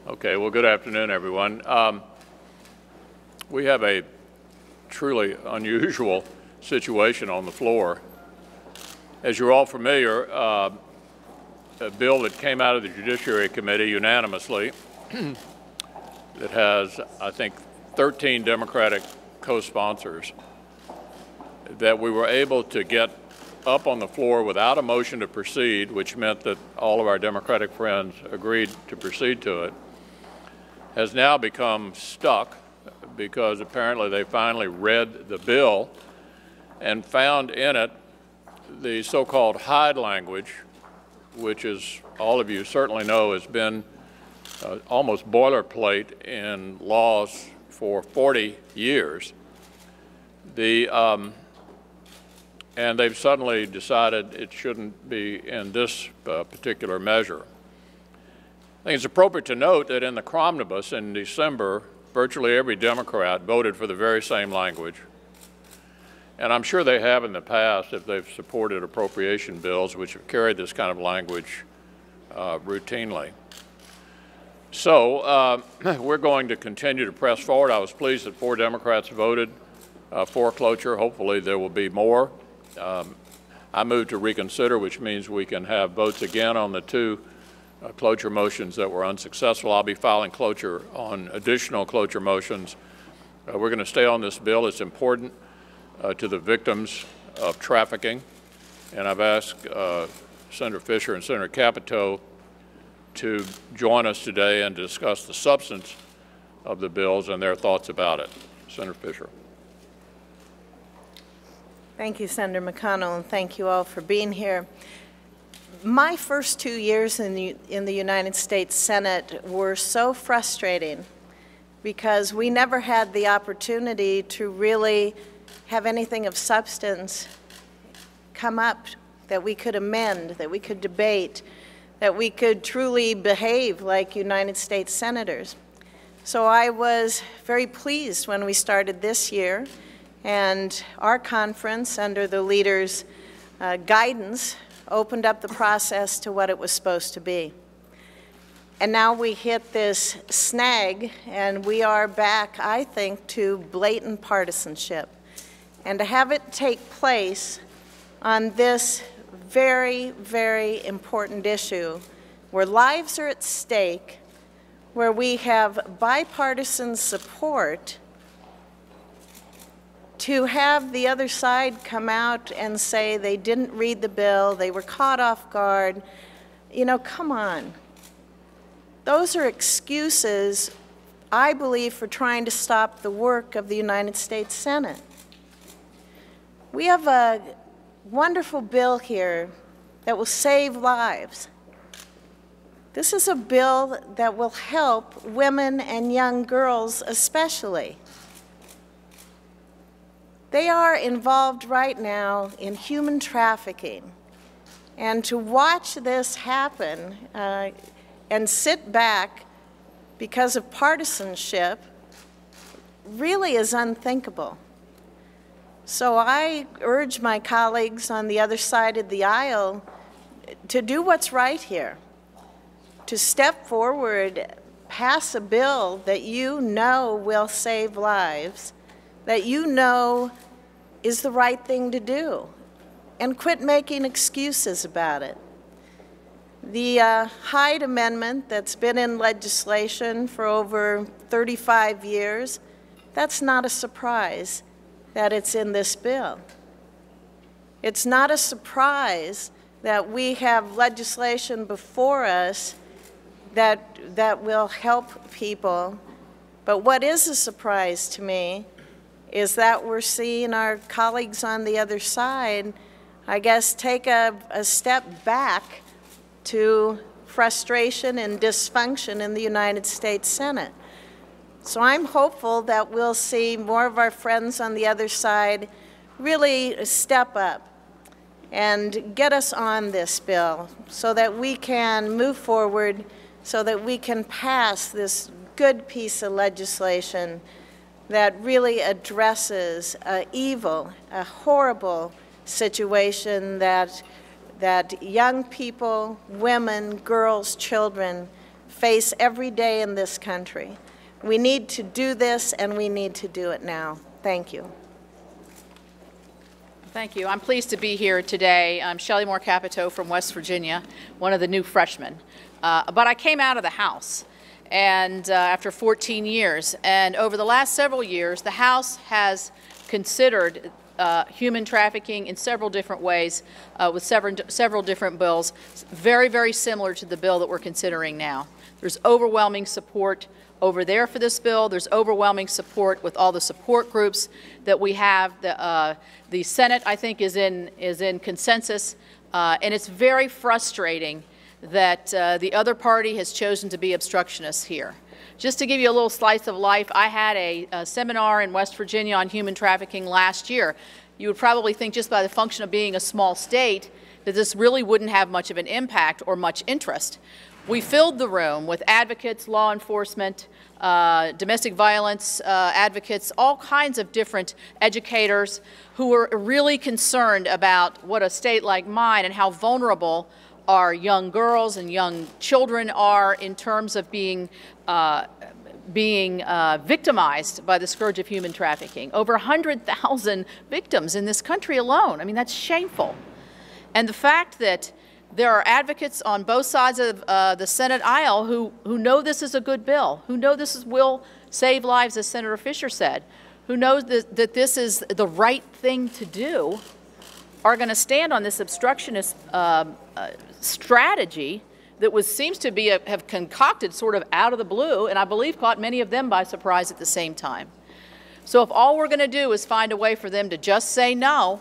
Okay, well, good afternoon, everyone. We have a truly unusual situation on the floor. As you're all familiar, a bill that came out of the Judiciary Committee unanimously that has, I think, 13 Democratic co-sponsors, that we were able to get up on the floor without a motion to proceed, which meant that all of our Democratic friends agreed to proceed to it, has now become stuck because apparently they finally read the bill and found in it the so-called Hyde language, which, as all of you certainly know, has been almost boilerplate in laws for 40 years. And they've suddenly decided it shouldn't be in this particular measure. I think it's appropriate to note that in the Cromnibus in December, virtually every Democrat voted for the very same language. And I'm sure they have in the past if they've supported appropriation bills which have carried this kind of language routinely. So we're going to continue to press forward. I was pleased that 4 Democrats voted for cloture. Hopefully there will be more. I move to reconsider, which means we can have votes again on the 2 cloture motions that were unsuccessful. I'll be filing cloture on additional cloture motions. We're going to stay on this bill. It's important to the victims of trafficking. And I've asked Senator Fisher and Senator Capito to join us today and discuss the substance of the bills and their thoughts about it. Senator Fisher. Thank you, Senator McConnell, and thank you all for being here. My first 2 years in the United States Senate were so frustrating because we never had the opportunity to really have anything of substance come up that we could amend, that we could debate, that we could truly behave like United States senators. So I was very pleased when we started this year, and our conference, under the leaders' guidance, opened up the process to what it was supposed to be. And now we hit this snag, and we are back, I think, to blatant partisanship. And to have it take place on this very, very important issue, where lives are at stake, where we have bipartisan support, to have the other side come out and say they didn't read the bill, they were caught off guard, you know, come on. Those are excuses, I believe, for trying to stop the work of the United States Senate. We have a wonderful bill here that will save lives. This is a bill that will help women and young girls especially. They are involved right now in human trafficking. And to watch this happen and sit back because of partisanship really is unthinkable. So I urge my colleagues on the other side of the aisle to do what's right here, to step forward, pass a bill that you know will save lives, that you know is the right thing to do, and quit making excuses about it. The Hyde Amendment that's been in legislation for over 35 years, that's not a surprise that it's in this bill. It's not a surprise that we have legislation before us that will help people. But what is a surprise to me is that we're seeing our colleagues on the other side, I guess, take a step back to frustration and dysfunction in the United States Senate. So I'm hopeful that we'll see more of our friends on the other side really step up and get us on this bill so that we can move forward, so that we can pass this good piece of legislation that really addresses an evil, a horrible situation that young people, women, girls, children face every day in this country. We need to do this, and we need to do it now. Thank you. Thank you. I'm pleased to be here today. I'm Shelley Moore Capito from West Virginia, one of the new freshmen. But I came out of the House and after 14 years. And over the last several years, the House has considered human trafficking in several different ways with several different bills, very, very similar to the bill that we're considering now. There's overwhelming support over there for this bill. There's overwhelming support with all the support groups that we have. The Senate, I think, is in consensus, and it's very frustrating that the other party has chosen to be obstructionists here. Just to give you a little slice of life, I had a seminar in West Virginia on human trafficking last year. You would probably think just by the function of being a small state that this really wouldn't have much of an impact or much interest. We filled the room with advocates, law enforcement, domestic violence advocates, all kinds of different educators who were really concerned about what a state like mine and how vulnerable our young girls and young children are in terms of being victimized by the scourge of human trafficking. Over 100,000 victims in this country alone. I mean, that's shameful. And the fact that there are advocates on both sides of the Senate aisle who know this is a good bill, who know this will save lives, as Senator Fisher said, who knows that this is the right thing to do, are going to stand on this obstructionist strategy that seems to be have concocted sort of out of the blue, and I believe caught many of them by surprise at the same time. So if all we're going to do is find a way for them to just say no,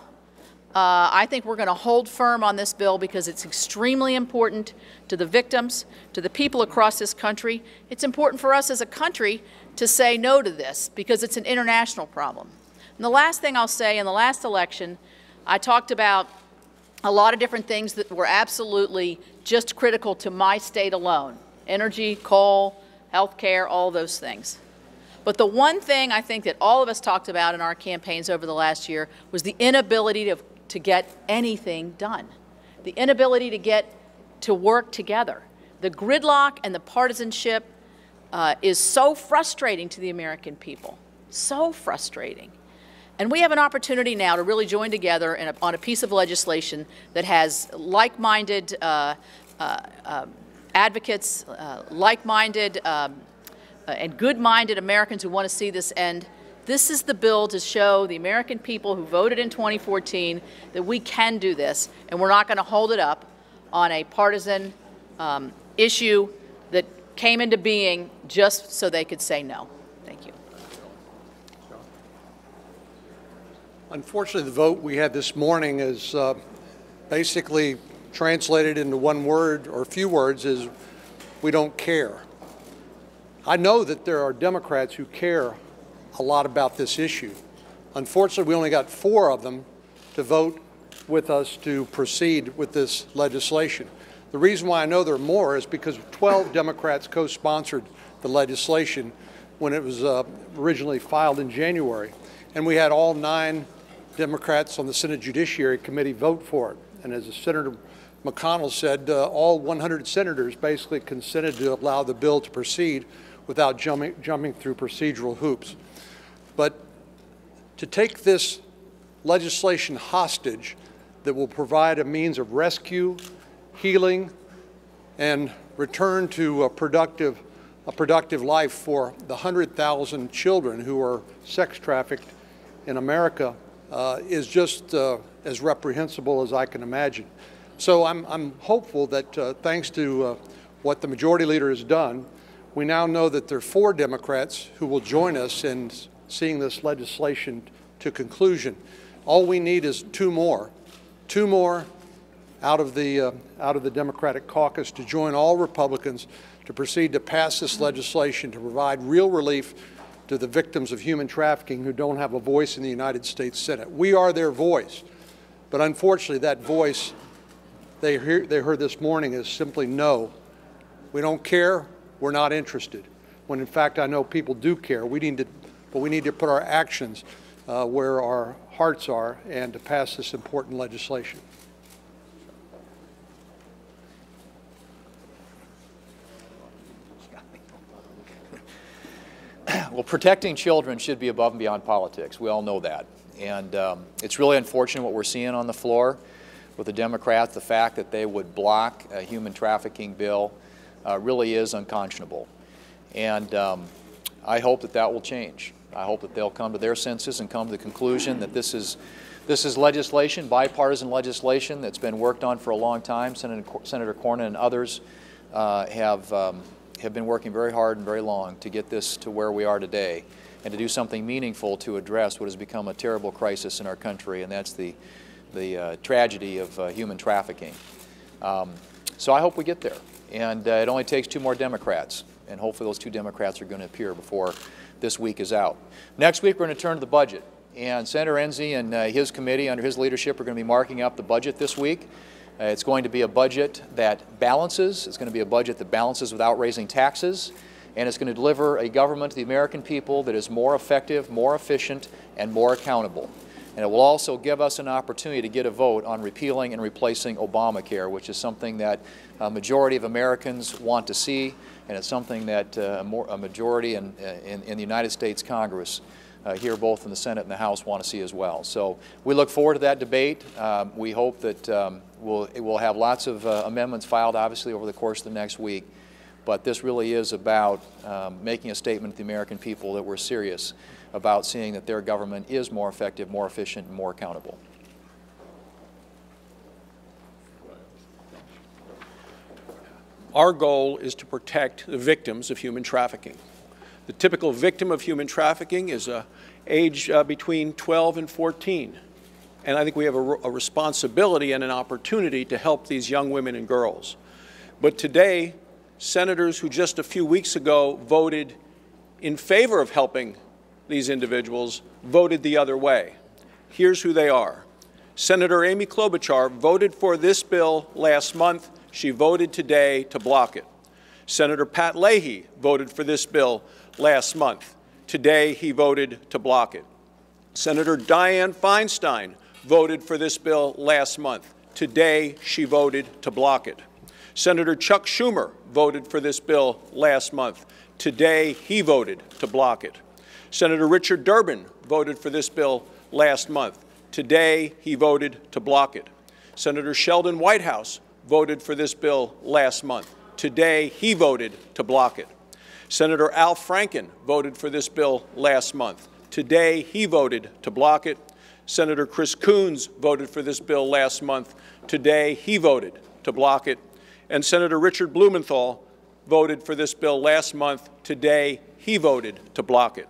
I think we're going to hold firm on this bill because it's extremely important to the victims, to the people across this country. It's important for us as a country to say no to this because it's an international problem. And the last thing I'll say, in the last election, I talked about a lot of different things that were absolutely just critical to my state alone: energy, coal, health care, all those things. But the one thing I think that all of us talked about in our campaigns over the last year was the inability to get anything done, the inability to get to work together. The gridlock and the partisanship is so frustrating to the American people, so frustrating. And we have an opportunity now to really join together on a piece of legislation that has like-minded advocates, like-minded and good-minded Americans who want to see this end. This is the bill to show the American people who voted in 2014 that we can do this, and we're not going to hold it up on a partisan issue that came into being just so they could say no. Thank you. Unfortunately, the vote we had this morning is basically translated into one word or a few words is we don't care. I know that there are Democrats who care a lot about this issue. Unfortunately, we only got 4 of them to vote with us to proceed with this legislation. The reason why I know there are more is because 12 Democrats co-sponsored the legislation when it was originally filed in January. And we had all 9 Democrats on the Senate Judiciary Committee vote for it. And as Senator McConnell said, all 100 senators basically consented to allow the bill to proceed without jumping through procedural hoops. But to take this legislation hostage that will provide a means of rescue, healing, and return to a productive life for the 100,000 children who are sex trafficked in America is just as reprehensible as I can imagine. So I'm hopeful that thanks to what the Majority Leader has done, we now know that there are 4 Democrats who will join us in seeing this legislation to conclusion. All we need is 2 more out of the Democratic caucus to join all Republicans to proceed to pass this legislation to provide real relief to the victims of human trafficking who don't have a voice in the United States Senate. We are their voice, but unfortunately that voice they heard this morning is simply no. We don't care, we're not interested. When in fact I know people do care. But we need to put our actions where our hearts are and to pass this important legislation. Well, protecting children should be above and beyond politics. We all know that. And it's really unfortunate what we're seeing on the floor with the Democrats. The fact that they would block a human trafficking bill really is unconscionable. And I hope that that will change. I hope that they'll come to their senses and come to the conclusion that this is legislation, bipartisan legislation that's been worked on for a long time. Senator Cornyn and others have been working very hard and very long to get this to where we are today and to do something meaningful to address what has become a terrible crisis in our country, and that's the tragedy of human trafficking. So I hope we get there. And it only takes 2 more Democrats, and hopefully those 2 Democrats are going to appear before this week is out. Next week we're going to turn to the budget, and Senator Enzi and his committee under his leadership are going to be marking up the budget this week. It's going to be a budget that balances. It's going to be a budget that balances without raising taxes, and it's going to deliver a government to the American people that is more effective, more efficient, and more accountable. And it will also give us an opportunity to get a vote on repealing and replacing Obamacare, which is something that a majority of Americans want to see, and it's something that a majority in the United States Congress here, both in the Senate and the House, want to see as well. So we look forward to that debate. We hope that we'll have lots of amendments filed, obviously, over the course of the next week. But this really is about making a statement to the American people that we're serious about seeing that their government is more effective, more efficient, and more accountable. Our goal is to protect the victims of human trafficking. The typical victim of human trafficking is age between 12 and 14. And I think we have a responsibility and an opportunity to help these young women and girls. But today, senators who just a few weeks ago voted in favor of helping these individuals voted the other way. Here's who they are. Senator Amy Klobuchar voted for this bill last month. She voted today to block it. Senator Pat Leahy voted for this bill last month. Today he voted to block it. Senator Dianne Feinstein voted for this bill last month. Today she voted to block it. Senator Chuck Schumer voted for this bill last month. Today he voted to block it. Senator Richard Durbin voted for this bill last month. Today he voted to block it. Senator Sheldon Whitehouse voted for this bill last month. Today he voted to block it. Senator Al Franken voted for this bill last month. Today he voted to block it. Senator Chris Coons voted for this bill last month. Today he voted to block it. And Senator Richard Blumenthal voted for this bill last month. Today he voted to block it.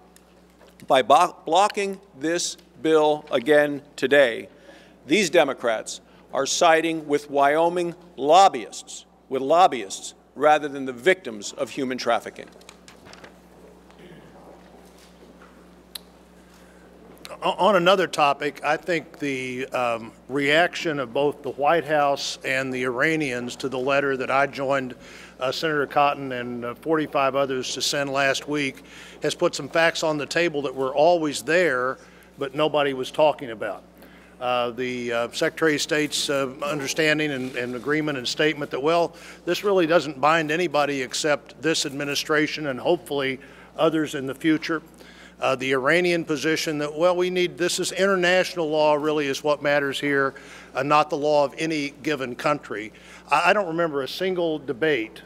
By blocking this bill again today, these Democrats are siding with Wyoming lobbyists, rather than the victims of human trafficking. On another topic, I think the reaction of both the White House and the Iranians to the letter that I joined Senator Cotton and 45 others to send last week has put some facts on the table that were always there, but nobody was talking about. The Secretary of State's understanding and agreement and statement that, well, this really doesn't bind anybody except this administration and hopefully others in the future. The Iranian position that, well, this is international law really is what matters here, not the law of any given country. I don't remember a single debate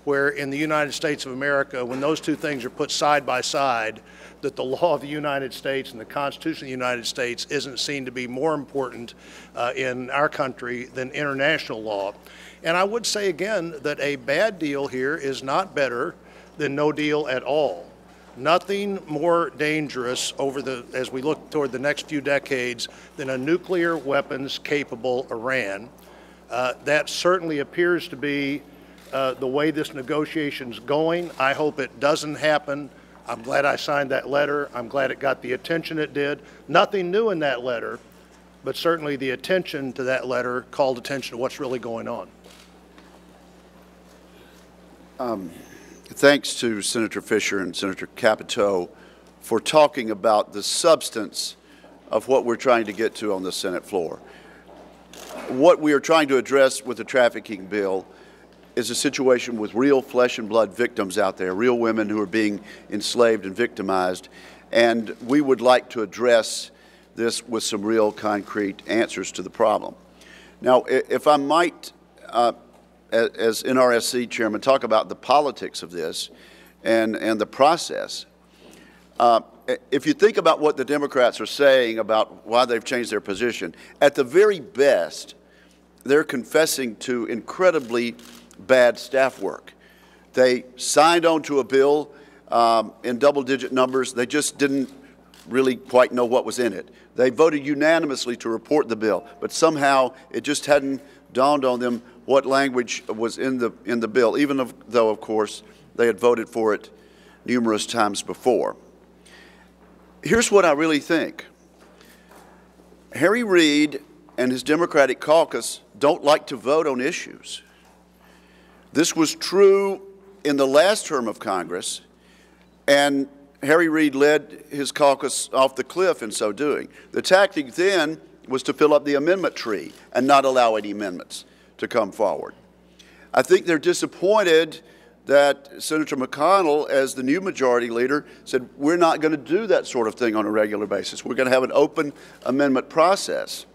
where in the United States of America, when those two things are put side by side, that the law of the United States and the Constitution of the United States isn't seen to be more important in our country than international law. And I would say again that a bad deal here is not better than no deal at all. Nothing more dangerous as we look toward the next few decades than a nuclear weapons capable Iran. That certainly appears to be the way this negotiation's going. I hope it doesn't happen. I'm glad I signed that letter. I'm glad it got the attention it did. Nothing new in that letter, but certainly the attention to that letter called attention to what's really going on. Thanks to Senator Fisher and Senator Capito for talking about the substance of what we're trying to get to on the Senate floor. What we are trying to address with the trafficking bill is a situation with real flesh and blood victims out there, real women who are being enslaved and victimized, and we would like to address this with some real concrete answers to the problem. Now, if I might, as NRSC chairman, talk about the politics of this and the process. If you think about what the Democrats are saying about why they've changed their position, at the very best, they're confessing to incredibly bad staff work. They signed on to a bill in double-digit numbers. They just didn't really quite know what was in it. They voted unanimously to report the bill, but somehow it just hadn't dawned on them what language was in the bill, even though, of course, they had voted for it numerous times before. Here's what I really think. Harry Reid and his Democratic caucus don't like to vote on issues. This was true in the last term of Congress, and Harry Reid led his caucus off the cliff in so doing. The tactic then was to fill up the amendment tree and not allow any amendments to come forward. I think they're disappointed that Senator McConnell, as the new majority leader, said, we're not going to do that sort of thing on a regular basis. We're going to have an open amendment process.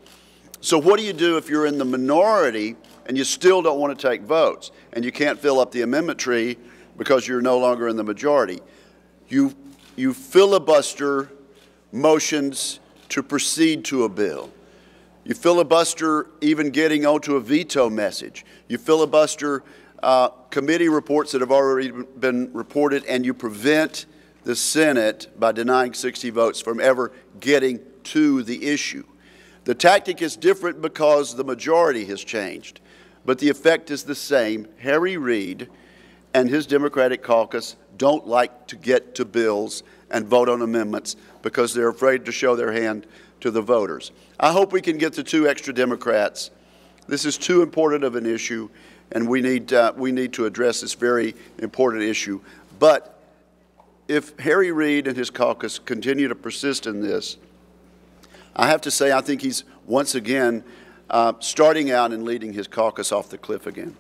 So what do you do if you're in the minority and you still don't want to take votes and you can't fill up the amendment tree because you're no longer in the majority? You filibuster motions to proceed to a bill. You filibuster even getting onto a veto message. You filibuster committee reports that have already been reported, and you prevent the Senate, by denying 60 votes, from ever getting to the issue. The tactic is different because the majority has changed, but the effect is the same. Harry Reid and his Democratic caucus don't like to get to bills and vote on amendments because they're afraid to show their hand to the voters. I hope we can get the 2 extra Democrats. This is too important of an issue, and we need to address this very important issue. But if Harry Reid and his caucus continue to persist in this, I have to say I think he's once again starting out and leading his caucus off the cliff again.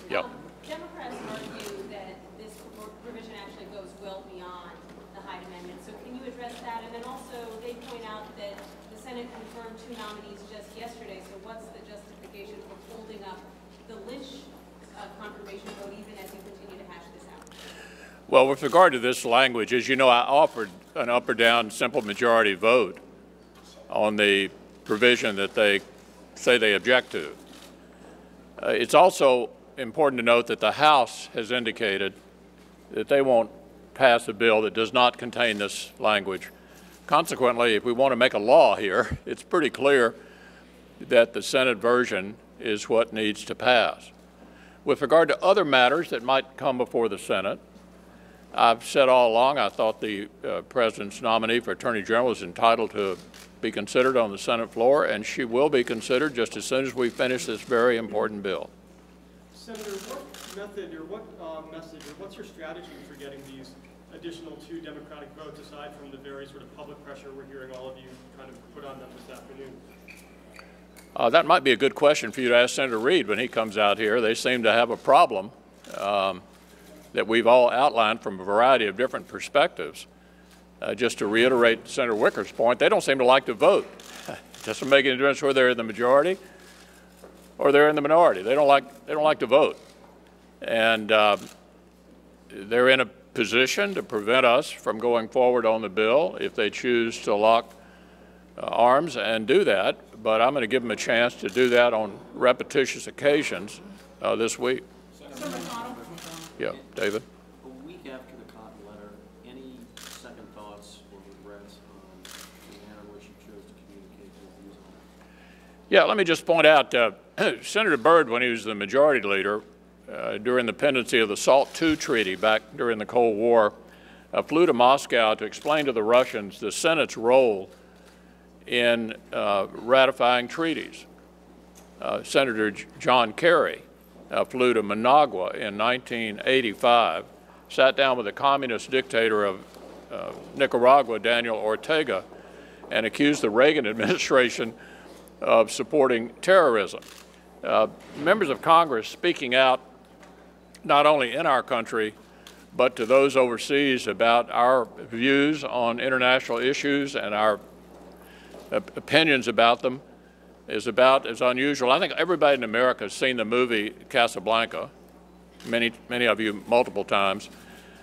Yep. Democrats argue that this provision actually goes well beyond the Hyde Amendment. So can you address that? And then also they point out that the Senate confirmed 2 nominees just yesterday. So what's the justification for holding up the Lynch confirmation vote even as you continue to hash this out? Well, with regard to this language, as you know, I offered an up or down simple majority vote on the provision that they say they object to. It's also important to note that the House has indicated that they won't pass a bill that does not contain this language. Consequently, if we want to make a law here, it's pretty clear that the Senate version is what needs to pass. With regard to other matters that might come before the Senate, I've said all along I thought the President's nominee for Attorney General is entitled to be considered on the Senate floor, and she will be considered just as soon as we finish this very important bill. Senator, what method or what message or what's your strategy for getting these additional 2 Democratic votes aside from the very sort of public pressure we're hearing all of you kind of put on them this afternoon? That might be a good question for you to ask Senator Reid when he comes out here. They seem to have a problem that we've all outlined from a variety of different perspectives. Just to reiterate Senator Wicker's point, they don't seem to like to vote. It doesn't make any difference whether they're in the majority or they're in the minority. They don't like to vote, and they're in a position to prevent us from going forward on the bill if they choose to lock arms and do that. But I'm going to give them a chance to do that on repetitious occasions this week. Yeah, David. A week after the Cotton letter, any second thoughts or regrets on the manner in which you chose to communicate those views on it? Yeah, let me just point out, Senator Byrd, when he was the majority leader, during the pendency of the SALT II treaty back during the Cold War, flew to Moscow to explain to the Russians the Senate's role in ratifying treaties. Senator John Kerry flew to Managua in 1985, sat down with the communist dictator of Nicaragua, Daniel Ortega, and accused the Reagan administration of supporting terrorism. Members of Congress speaking out not only in our country, but to those overseas about our views on international issues and our opinions about them is about as unusual. I think everybody in America has seen the movie Casablanca, many of you multiple times.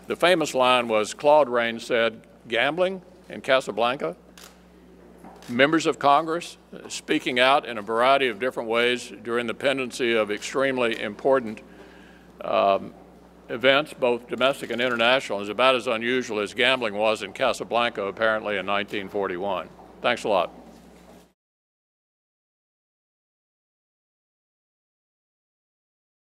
The famous line was Claude Rains said, "Gambling in Casablanca?" Members of Congress speaking out in a variety of different ways during the pendency of extremely important events, both domestic and international, is about as unusual as gambling was in Casablanca apparently in 1941. Thanks a lot.